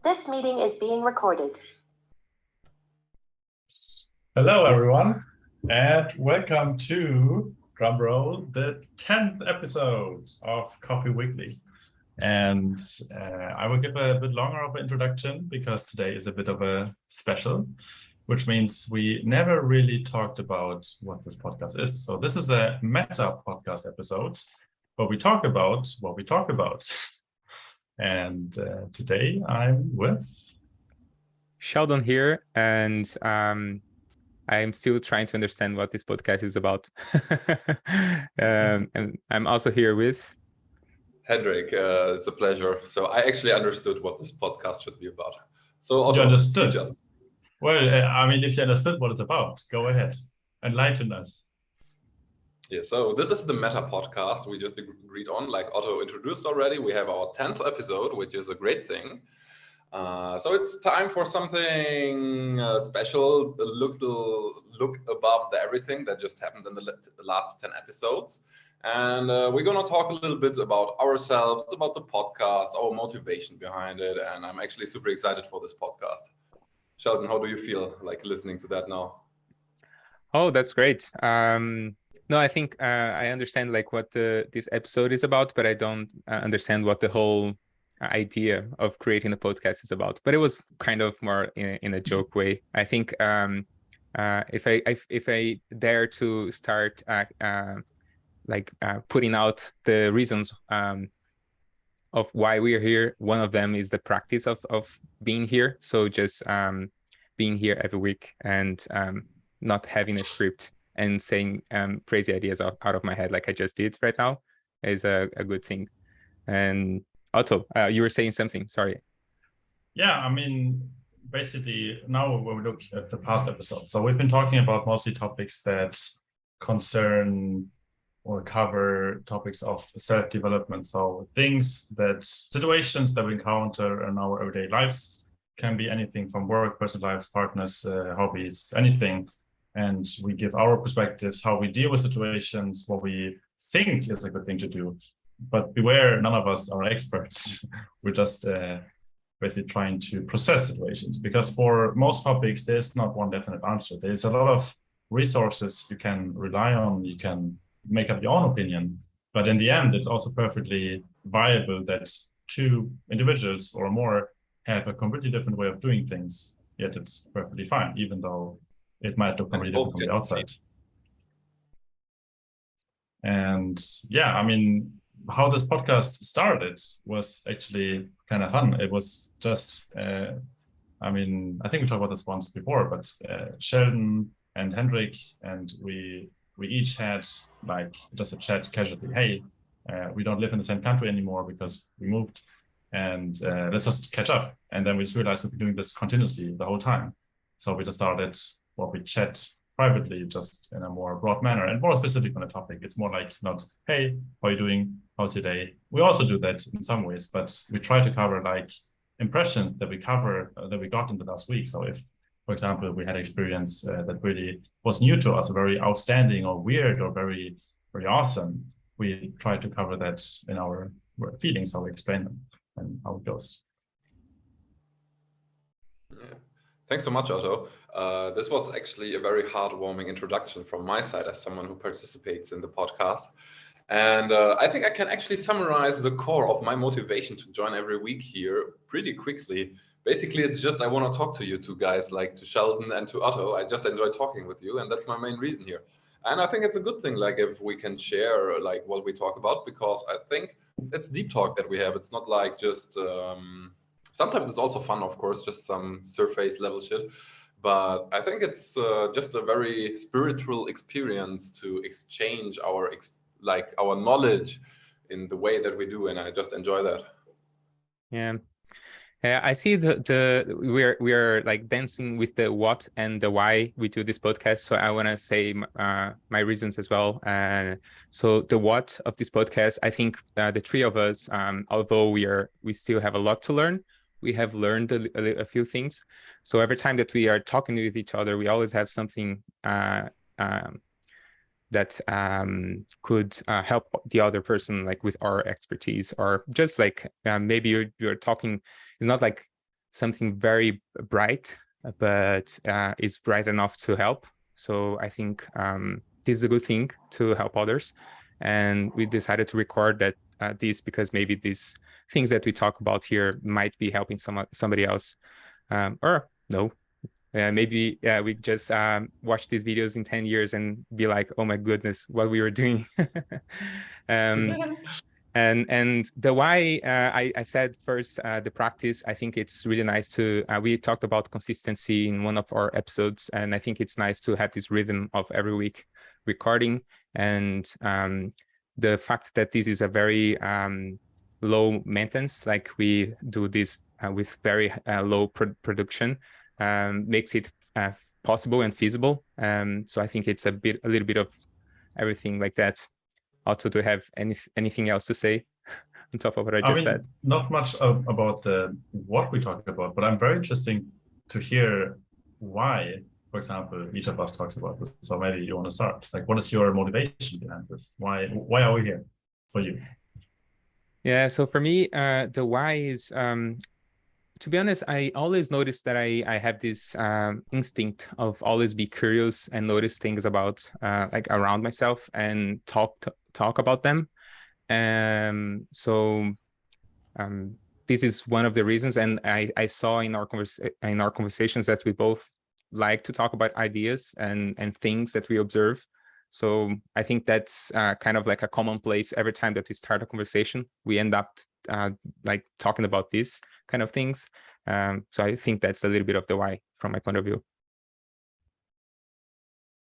This meeting is being recorded. Hello, everyone, and welcome to, drumroll, the 10th episode of Coffee Weekly. And I will give a bit longer of an introduction because today is a bit of a special, which means we never really talked about what this podcast is. So this is a meta podcast episode where we talk about what we talk about. And today I'm with Sheldon here, and I'm still trying to understand what this podcast is about. And I'm also here with Hendrik. It's a pleasure. So I actually understood what this podcast should be about. So You understood? teach us. Well, I mean, if you understood what it's about, go ahead, enlighten us. Yeah, so this is the Meta podcast we just agreed on, like Otto introduced already. We have our 10th episode, which is a great thing. So it's time for something special, a look above everything that just happened in the last 10 episodes. And we're going to talk a little bit about ourselves, about the podcast, our motivation behind it. And I'm actually super excited for this podcast. Sheldon, how do you feel like listening to that now? Oh, that's great. No, I think I understand like what this episode is about, but I don't understand what the whole idea of creating a podcast is about. But it was kind of more in a joke way. I think if I dare to start putting out the reasons of why we are here, one of them is the practice of being here. So just being here every week and not having a script and saying crazy ideas out of my head like I just did right now is a good thing. And Otto, you were saying something, sorry. Yeah, I mean, basically now when we look at the past episode, so we've been talking about mostly topics that concern or cover topics of self-development. So situations that we encounter in our everyday lives, can be anything from work, personal lives, partners, hobbies, anything. And we give our perspectives, how we deal with situations, what we think is a good thing to do. But beware, none of us are experts. We're just basically trying to process situations, because for most topics, there's not one definite answer. There's a lot of resources you can rely on. You can make up your own opinion. But in the end, it's also perfectly viable that two individuals or more have a completely different way of doing things, yet it's perfectly fine, even though it might look completely different from the outside. And yeah, I mean, how this podcast started was actually kind of fun. It was just, I mean, I think we talked about this once before, but Sheldon and Hendrik and we each had like just a chat casually. Hey, we don't live in the same country anymore because we moved, and let's just catch up. And then we just realized we've been doing this continuously the whole time. So we just started what we chat privately, just in a more broad manner and more specific on the topic. It's more like not, hey, how are you doing? How's your day? We also do that in some ways, but we try to cover like impressions that we got in the last week. So if, for example, we had experience that really was new to us, very outstanding or weird or very, very awesome, we try to cover that in our feelings, how we explain them and how it goes. Yeah. Thanks so much, Otto. This was actually a very heartwarming introduction from my side as someone who participates in the podcast. And I think I can actually summarize the core of my motivation to join every week here pretty quickly. Basically, it's just I want to talk to you two guys, like to Sheldon and to Otto. I just enjoy talking with you, and that's my main reason here. And I think it's a good thing, like if we can share like what we talk about, because I think it's deep talk that we have. It's not like just sometimes it's also fun, of course, just some surface level shit. But I think it's just a very spiritual experience to exchange our knowledge in the way that we do, and I just enjoy that. Yeah. I see we are like dancing with the what and the why we do this podcast. So I want to say my reasons as well. So the what of this podcast, I think the three of us, although we still have a lot to learn, we have learned a few things. So every time that we are talking with each other, we always have something that could help the other person, like with our expertise, or just like maybe you're talking. It's not like something very bright, but is bright enough to help. So I think this is a good thing to help others. And we decided to record that this because maybe these things that we talk about here might be helping somebody else. Or no, maybe we just watch these videos in 10 years and be like, oh my goodness, what we were doing. And the why, I said first, the practice, I think it's really nice to, we talked about consistency in one of our episodes, and I think it's nice to have this rhythm of every week recording. And the fact that this is a very low maintenance, like we do this with very low production, makes it possible and feasible. So I think it's a little bit of everything like that. Also, do you have anything else to say on top of what I just said? Not much about what we talked about, but I'm very interested to hear why, for example, each of us talks about this. So maybe you want to start. Like, what is your motivation behind this? Why are we here for you? Yeah, so for me, the why is, to be honest, I always notice that I have this instinct of always be curious and notice things about like around myself and talk about them. So this is one of the reasons, and I saw in our conversations that we both like to talk about ideas and things that we observe. So I think that's kind of like a commonplace. Every time that we start a conversation, we end up like talking about these kind of things. So I think that's a little bit of the why from my point of view.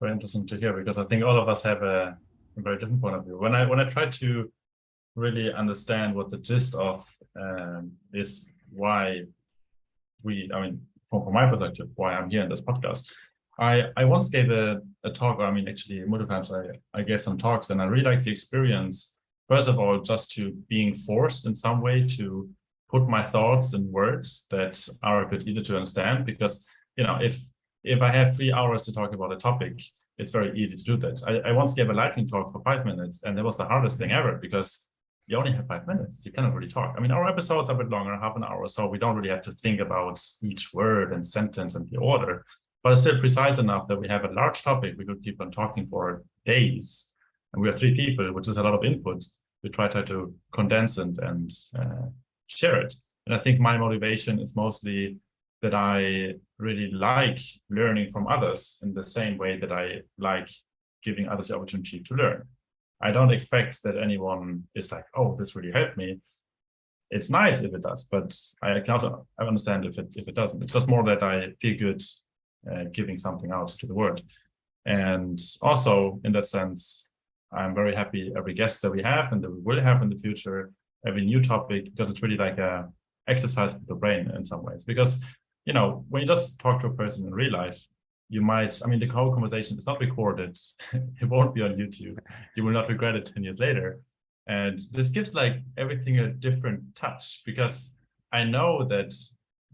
Very interesting to hear, because I think all of us have a very different point of view. When I try to really understand what the gist of is, why from my perspective, why I'm here in this podcast. I once gave a talk, or actually multiple times I gave some talks, and I really liked the experience, first of all, just to being forced in some way to put my thoughts in words that are a bit easier to understand, because if I have 3 hours to talk about a topic, it's very easy to do that. I once gave a lightning talk for 5 minutes, and that was the hardest thing ever, because you only have 5 minutes. You cannot really talk. Our episodes are a bit longer, half an hour, so we don't really have to think about each word and sentence and the order, but it's still precise enough that we have a large topic. We could keep on talking for days, and we are 3 people, which is a lot of input. We try to condense and share it. And I think my motivation is mostly that I really like learning from others in the same way that I like giving others the opportunity to learn. I don't expect that anyone is like, oh, this really helped me. It's nice if it does, but I understand if it doesn't. It's just more that I feel good giving something out to the world. And also, in that sense, I'm very happy every guest that we have and that we will have in the future, every new topic, because it's really like a exercise for the brain in some ways. Because, when you just talk to a person in real life, you might, the whole conversation is not recorded. It won't be on YouTube. You will not regret it 10 years later. And this gives like everything a different touch, because I know that,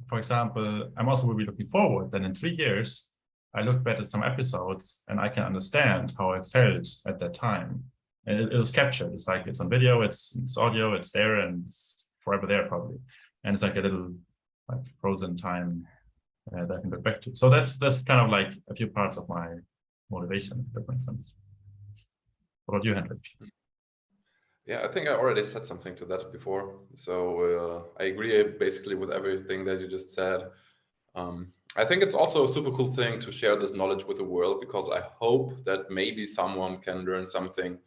for example, I'm also will be looking forward that in 3 years, I look back at some episodes and I can understand how I felt at that time. And it was captured. It's like, it's on video, it's audio, it's there, and it's forever there probably. And it's like a little like frozen time that I can look back to. So that's kind of like a few parts of my motivation, if that makes sense. What about you, Hendrik? Yeah, I think I already said something to that before. So I agree basically with everything that you just said. I think it's also a super cool thing to share this knowledge with the world, because I hope that maybe someone can learn something,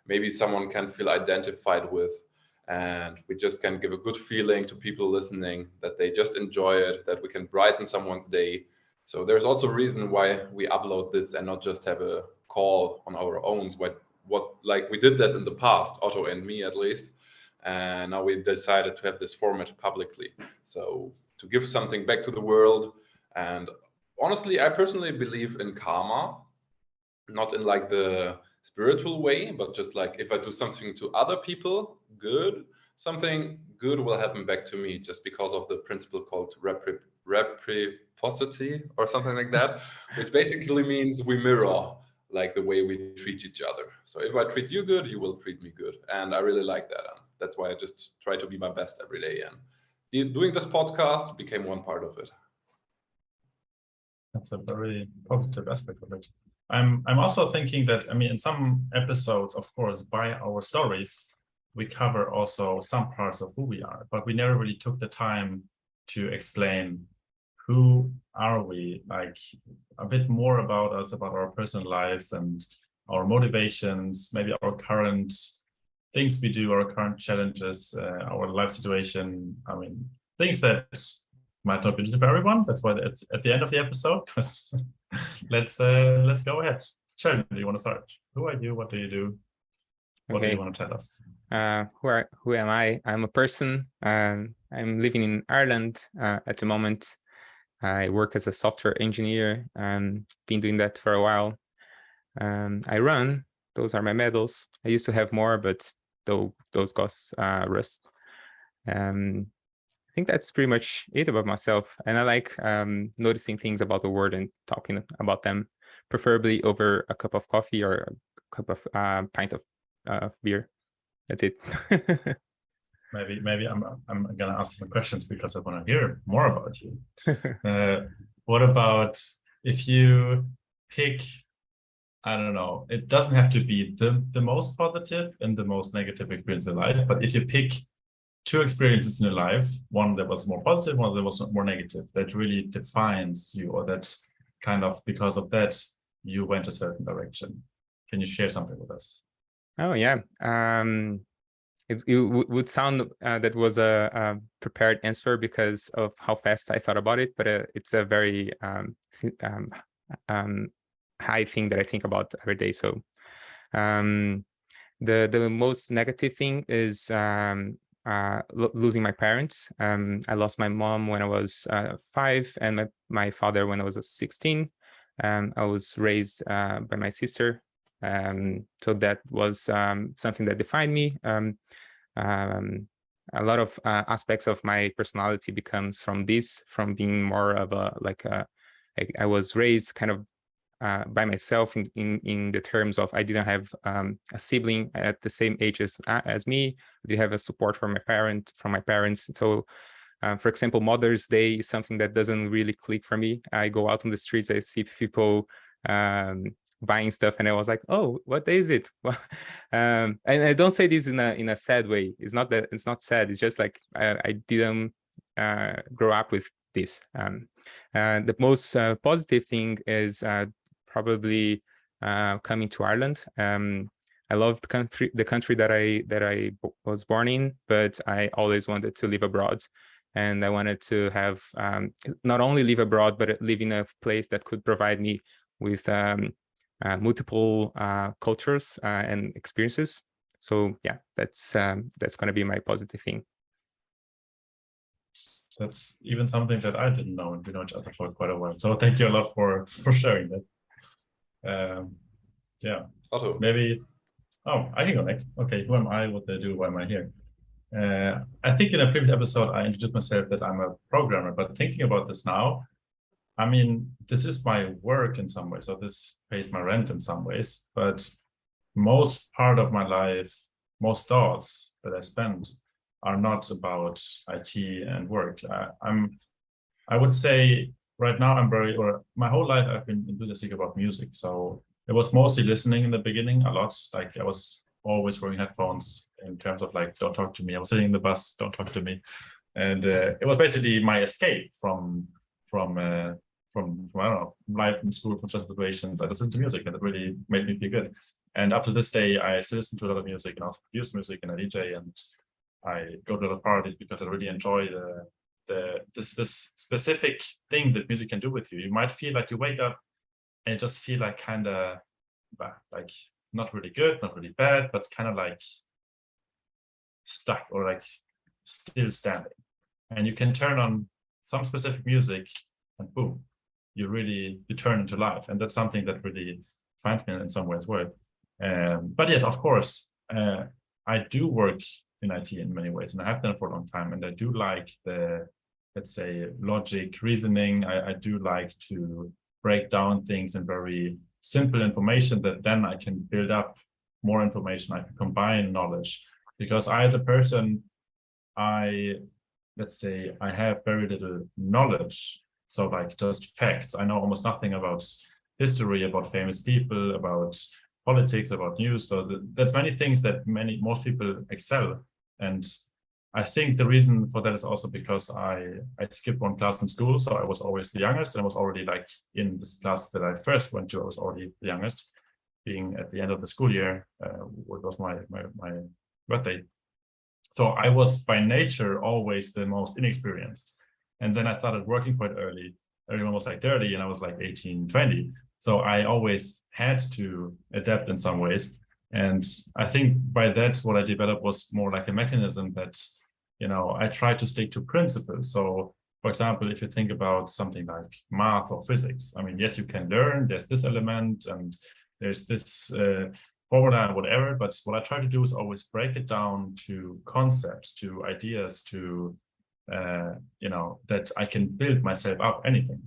maybe someone can feel identified with, and we just can give a good feeling to people listening that they just enjoy it, that we can brighten someone's day. So there's also a reason why we upload this and not just have a call on our own. What like we did that in the past, Otto and me at least, and now we decided to have this format publicly. So to give something back to the world. And honestly, I personally believe in karma, not in like the spiritual way, but just like if I do something to other people good, something good will happen back to me, just because of the principle called reciprocity or something like that, which basically means we mirror like the way we treat each other. So if I treat you good, you will treat me good. And I really like that. That's why I just try to be my best every day and doing this podcast became one part of it. That's a very positive aspect of it. I'm also thinking that, I mean, in some episodes, of course, by our stories, we cover also some parts of who we are, but we never really took the time to explain who are we, like a bit more about us, about our personal lives and our motivations, maybe our current things we do, our current challenges, our life situation. I mean, things that might not be for everyone. That's why it's at the end of the episode. let's go ahead. Sheldon, do you want to start? Who are you? What do you do? What do you want to tell us? Who am I? I'm a person. I'm living in Ireland at the moment. I work as a software engineer. Been doing that for a while. I run. Those are my medals. I used to have more, but those got rust. I think that's pretty much it about myself. And I like noticing things about the world and talking about them, preferably over a cup of coffee or a cup of pint of beer. That's it. Maybe I'm gonna ask some questions because I want to hear more about you. What about if you pick, I don't know, it doesn't have to be the most positive and the most negative experience in life, but if you pick two experiences in your life, one that was more positive, one that was more negative, that really defines you, or that kind of because of that you went a certain direction. Can you share something with us? Oh yeah. It would sound that was a prepared answer because of how fast I thought about it, but it's a very high thing that I think about every day. So the most negative thing is losing my parents. I lost my mom when I was 5 and my father when I was 16. I was raised by my sister. So that was something that defined me. A lot of aspects of my personality becomes from being more of I was raised kind of by myself in the terms of I didn't have a sibling at the same age as me. I did have a support from my parents. So for example, Mother's Day is something that doesn't really click for me. I go out on the streets, I see people buying stuff, and I was like, oh, what day is it? And I don't say this in a sad way. It's not that it's not sad. It's just like I didn't grow up with this. The most positive thing is probably coming to Ireland. I love the country that I was born in, but I always wanted to live abroad. And I wanted to have not only live abroad, but live in a place that could provide me with multiple cultures and experiences. So yeah, that's going to be my positive thing. That's even something that I didn't know, and we know each other for quite a while. So thank you a lot for sharing that. Yeah. Otto. Maybe. Oh, I can go next. Okay, who am I? What do I do? Why am I here? I think in a previous episode I introduced myself that I'm a programmer, but thinking about this now, I mean, this is my work in some ways, so this pays my rent in some ways, but most part of my life, most thoughts that I spend are not about IT and work. I would say right now my whole life I've been enthusiastic about music. So it was mostly listening in the beginning a lot. Like I was always wearing headphones in terms of like, don't talk to me. I was sitting in the bus, don't talk to me. And it was basically my escape from I don't know, life in school, from stressful situations. I just listened to music and it really made me feel good. And up to this day, I still listen to a lot of music and also produce music and a DJ, and I go to a lot of parties because I really enjoy this specific thing that music can do with you. You might feel like you wake up and you just feel like kind of like not really good, not really bad, but kind of like stuck or like still standing. And you can turn on some specific music and boom, you turn into life. And that's something that really finds me in some ways work. But yes, of course, I do work in IT in many ways, and I have done it for a long time. And I do like the, let's say, logic, reasoning. I do like to break down things in very simple information that then I can build up more information. I can combine knowledge, because I, as a person, I let's say, I have very little knowledge. So like just facts. I know almost nothing about history, about famous people, about politics, about news. So there's many things that most people excel. And I think the reason for that is also because I skipped one class in school. So I was always the youngest, and I was already like in this class that I first went to, I was already the youngest, being at the end of the school year, what was my birthday. So I was by nature always the most inexperienced. And then I started working quite early. Everyone was like 30 and I was like 18, 20. So I always had to adapt in some ways. And I think by that, what I developed was more like a mechanism that, I try to stick to principles. So for example, if you think about something like math or physics, I mean, yes, you can learn, there's this element and there's this formula and whatever, but what I try to do is always break it down to concepts, to ideas, to, that I can build myself up anything.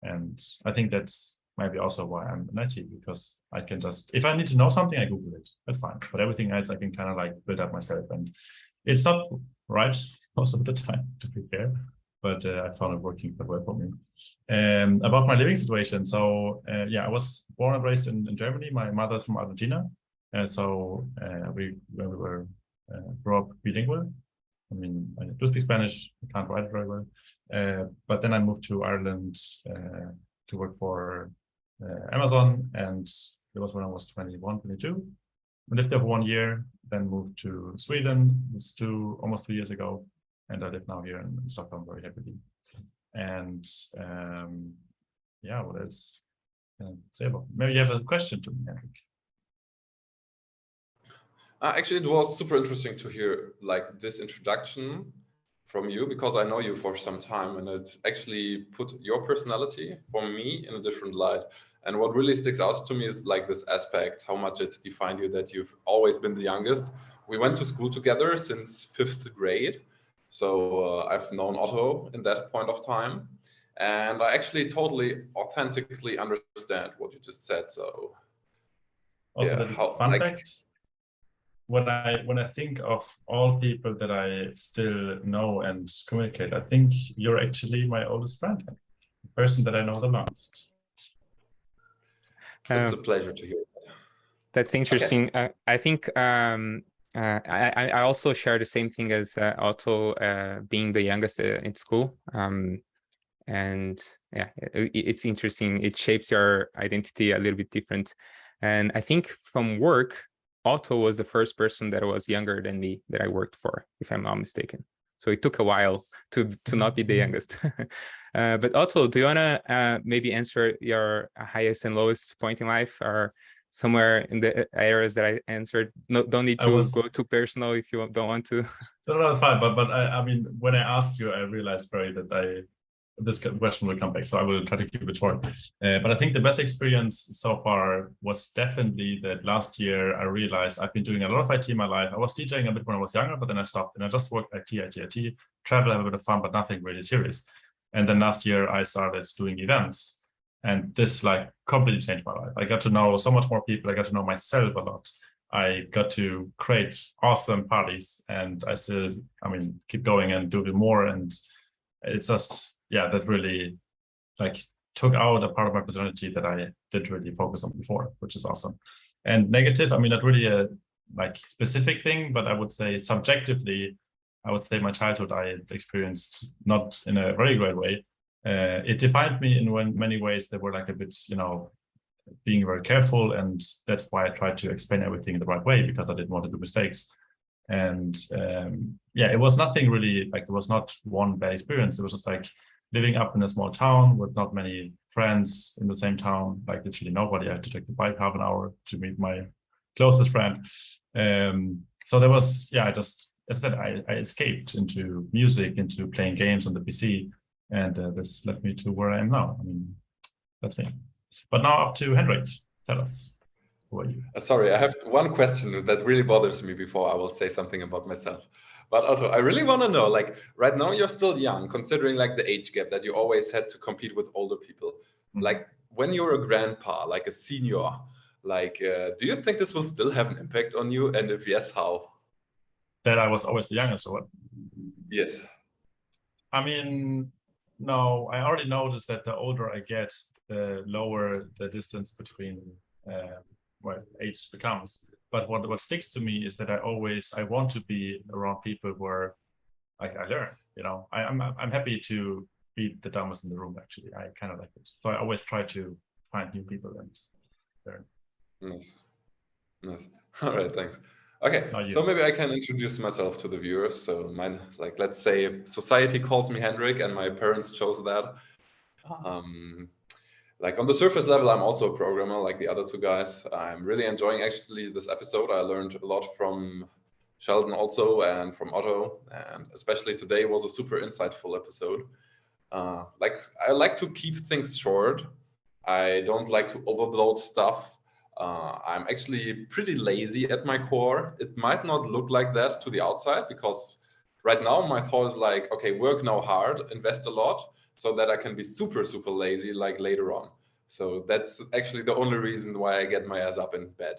And I think that's maybe also why I'm an IT, because I can just, if I need to know something, I Google it, that's fine. But everything else, I can kind of like build up myself. And it's not right most of the time, to be fair, but I found it working quite well for me. About my living situation. So I was born and raised in Germany. My mother's from Argentina. So when we were grew up bilingual. I mean, I do speak Spanish, I can't write it very well. But then I moved to Ireland to work for Amazon, and it was when I was 21, 22. I lived there for 1 year, then moved to Sweden. This almost 2 years ago, and I live now here in Stockholm very happily. And what else can I say about? Maybe you have a question to me, Henrik. Actually, it was super interesting to hear like this introduction from you, because I know you for some time, and it actually put your personality for me in a different light. And what really sticks out to me is like this aspect, how much it defined you, that you've always been the youngest. We went to school together since 5th grade. So I've known Otto in that point of time. And I actually totally authentically understand what you just said. So Also, yeah, the fun fact, when I think of all people that I still know and communicate, I think you're actually my oldest friend, the person that I know the most. It's a pleasure to hear. That's interesting. Okay. I think I also share the same thing as Otto, being the youngest in school. And yeah, it's interesting. It shapes your identity a little bit different. And I think from work, Otto was the first person that was younger than me that I worked for, if I'm not mistaken. So it took a while to not be the youngest. But Otto, do you want to maybe answer your highest and lowest point in life, or somewhere in the areas that I answered? No, don't need to go too personal if you don't want to. No, it's fine. But I mean, when I asked you, I realized that this question will come back, so I will try to keep it short. But I think the best experience so far was definitely that last year I realized I've been doing a lot of IT in my life. I was DJing a bit when I was younger, but then I stopped and I just worked IT, travel, have a bit of fun, but nothing really serious. And then last year I started doing events, and this like completely changed my life. I got to know so much more people. I got to know myself a lot. I got to create awesome parties, and I still, keep going and do more. And it's just, that really like took out a part of my personality that I didn't really focus on before, which is awesome. And negative, not really a like specific thing, but I would say subjectively, I would say my childhood I experienced not in a very great way. It defined me in many ways that were like a bit, being very careful, and that's why I tried to explain everything in the right way, because I didn't want to do mistakes. And it was nothing really, like it was not one bad experience. It was just like living up in a small town with not many friends in the same town, like literally nobody. I had to take the bike half an hour to meet my closest friend. So there was, I just, as I said, I escaped into music, into playing games on the PC, and this led me to where I am now. That's me. But now up to Henrik. Tell us, who are you? Sorry, I have one question that really bothers me before I will say something about myself. But also, I really want to know, like, right now you're still young, considering like the age gap that you always had to compete with older people. Like when you're a grandpa, like a senior, like, do you think this will still have an impact on you? And if yes, how? That I was always the youngest, or what? Yes. I mean, no, I already noticed that the older I get, the lower the distance between age becomes. But what sticks to me is that I want to be around people where I learn. You know, I'm happy to be the dumbest in the room. Actually, I kind of like it. So I always try to find new people and learn. Nice. All right, thanks. Okay, so maybe I can introduce myself to the viewers. So mine, like, let's say society calls me Hendrik and my parents chose that. Like on the surface level, I'm also a programmer like the other two guys. I'm really enjoying actually this episode. I learned a lot from Sheldon also and from Otto, and especially today was a super insightful episode. Like I like to keep things short. I don't like to overload stuff. I'm actually pretty lazy at my core. It might not look like that to the outside because right now my thought is like, okay, work now hard, invest a lot so that I can be super, super lazy like later on. So that's actually the only reason why I get my ass up in bed.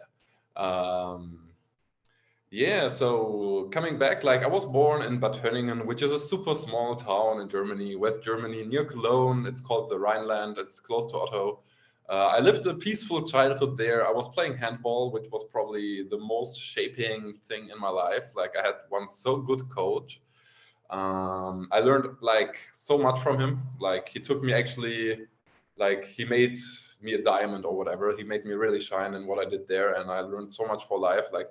Yeah, so coming back, like I was born in Bad Hönningen, which is a super small town in Germany, West Germany, near Cologne. It's called the Rhineland. It's close to Otto. I lived a peaceful childhood there. I was playing handball, which was probably the most shaping thing in my life. Like I had one so good coach. I learned like so much from him. Like he took me actually, like he made me a diamond or whatever. He made me really shine in what I did there, and I learned so much for life. Like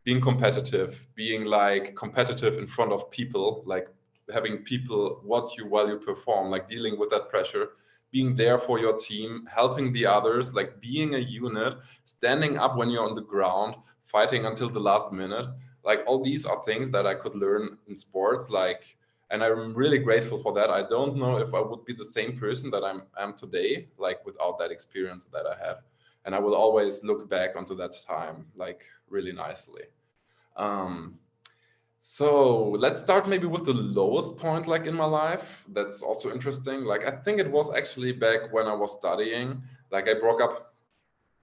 being competitive, being like competitive in front of people, like having people watch you while you perform, like dealing with that pressure, being there for your team, helping the others, like being a unit, standing up when you're on the ground, fighting until the last minute. Like all these are things that I could learn in sports, like, and I'm really grateful for that. I don't know if I would be the same person that I'm today, like without that experience that I had. And I will always look back onto that time like really nicely. So let's start maybe with the lowest point like in my life. That's also interesting. Like I think it was actually back when I was studying. Like I broke up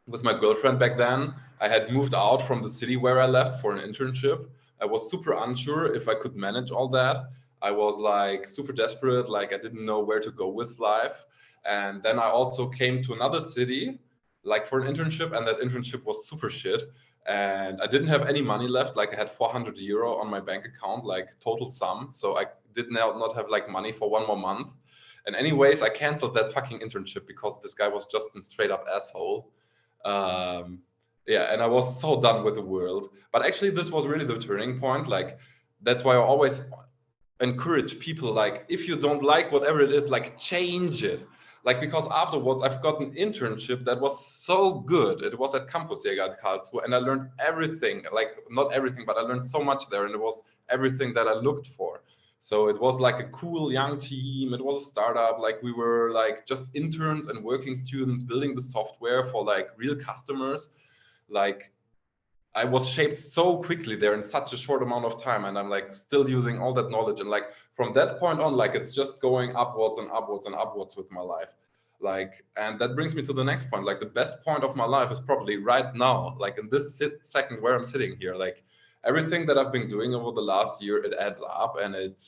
with my girlfriend back then. I had moved out from the city where I left for an internship. I was super unsure if I could manage all that. I was like super desperate, like I didn't know where to go with life. And then I also came to another city like for an internship, and that internship was super shit. And I didn't have any money left. Like I had 400 euro on my bank account, like total sum. So I did not have like money for one more month. And anyways, I canceled that fucking internship because this guy was just a straight up asshole. Yeah, and I was so done with the world. But actually, this was really the turning point. Like, that's why I always encourage people, like, if you don't like whatever it is, like, change it. Like, because afterwards, I've got an internship that was so good. It was at Campusjäger at Karlsruhe, and I learned everything. Like, not everything, but I learned so much there, and it was everything that I looked for. So it was like a cool young team. It was a startup. Like we were like just interns and working students building the software for like real customers. Like I was shaped so quickly there in such a short amount of time, and I'm like still using all that knowledge. And like from that point on, like it's just going upwards and upwards and upwards with my life. Like, and that brings me to the next point. Like the best point of my life is probably right now, like in this second where I'm sitting here. Like everything that I've been doing over the last year, it adds up and it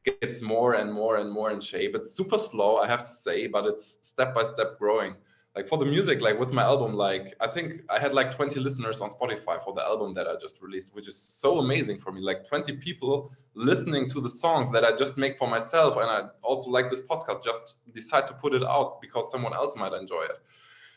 gets more and more and more in shape. It's super slow, I have to say, but it's step by step growing. Like for the music, like with my album, like I think I had like 20 listeners on Spotify for the album that I just released, which is so amazing for me. Like 20 people listening to the songs that I just make for myself. And I also like this podcast, just decide to put it out because someone else might enjoy it.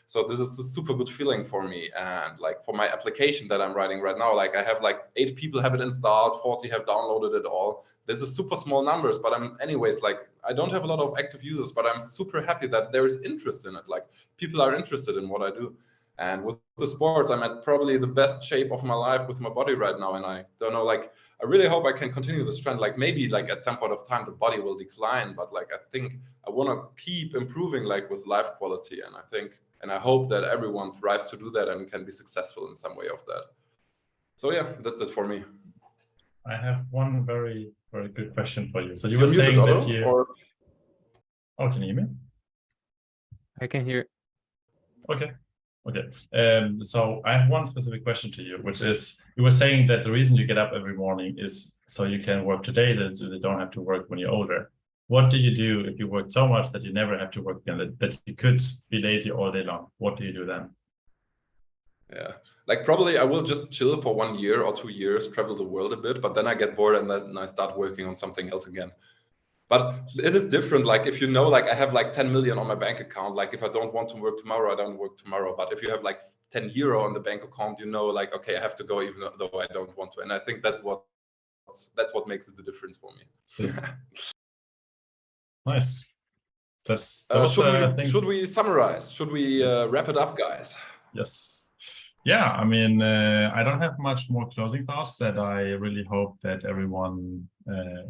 So this is a super good feeling for me. And like for my application that I'm writing right now, like I have like 8 people have it installed, 40 have downloaded it all. This is super small numbers, but I'm anyways, like I don't have a lot of active users, but I'm super happy that there is interest in it. Like people are interested in what I do. And with the sports, I'm at probably the best shape of my life with my body right now. And I don't know, like I really hope I can continue this trend. Like maybe like at some point of time the body will decline, but like I think I want to keep improving like with life quality. And I think and I hope that everyone thrives to do that and can be successful in some way of that. So yeah, that's it for me. I have one very, very good question for you. So you were saying that you... Or... Oh, can you hear me? I can hear. Okay. So I have one specific question to you, which is, you were saying that the reason you get up every morning is so you can work today, that you don't have to work when you're older. What do you do if you work so much that you never have to work again, that you could be lazy all day long? What do you do then? Yeah, like probably I will just chill for 1 year or 2 years, travel the world a bit, but then I get bored and then I start working on something else again. But it is different. Like if you know, like I have like 10 million on my bank account, like if I don't want to work tomorrow, I don't work tomorrow. But if you have like 10 euro on the bank account, you know, like, okay, I have to go even though I don't want to. And I think that's what makes it the difference for me. So, nice. Those, should we summarize? Should we Yes. wrap it up, guys? Yes. Yeah, I mean, I don't have much more closing thoughts. That I really hope that everyone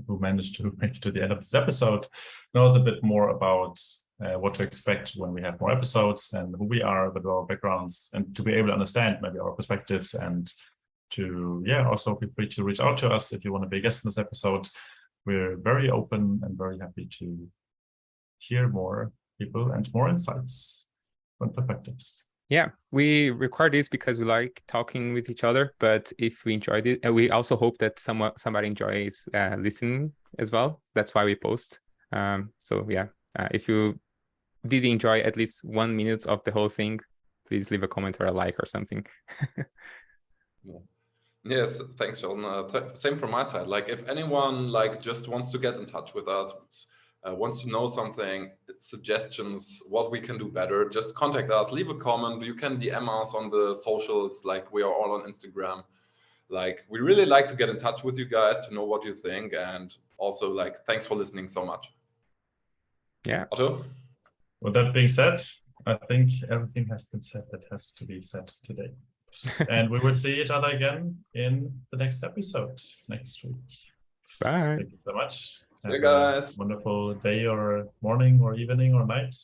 who managed to make it to the end of this episode knows a bit more about what to expect when we have more episodes and who we are, with our backgrounds, and to be able to understand maybe our perspectives, and to, yeah, also feel free to reach out to us if you want to be a guest in this episode. We're very open and very happy to hear more people and more insights and perspectives. Yeah, we record this because we like talking with each other, but if we enjoyed it, we also hope that somebody enjoys listening as well. That's why we post. So yeah, if you did enjoy at least 1 minute of the whole thing, please leave a comment or a like or something. Yeah. Yes, thanks, Sheldon. Same from my side. Like if anyone like just wants to get in touch with us, wants to know something, suggestions, what we can do better, just contact us, leave a comment. You can DM us on the socials, like we are all on Instagram. Like we really like to get in touch with you guys to know what you think, and also like thanks for listening so much. Yeah. Otto? With that being said, I think everything has been said that has to be said today. And we will see each other again in the next episode next week. Bye. Thank you so much. See you guys. Wonderful day or morning or evening or night.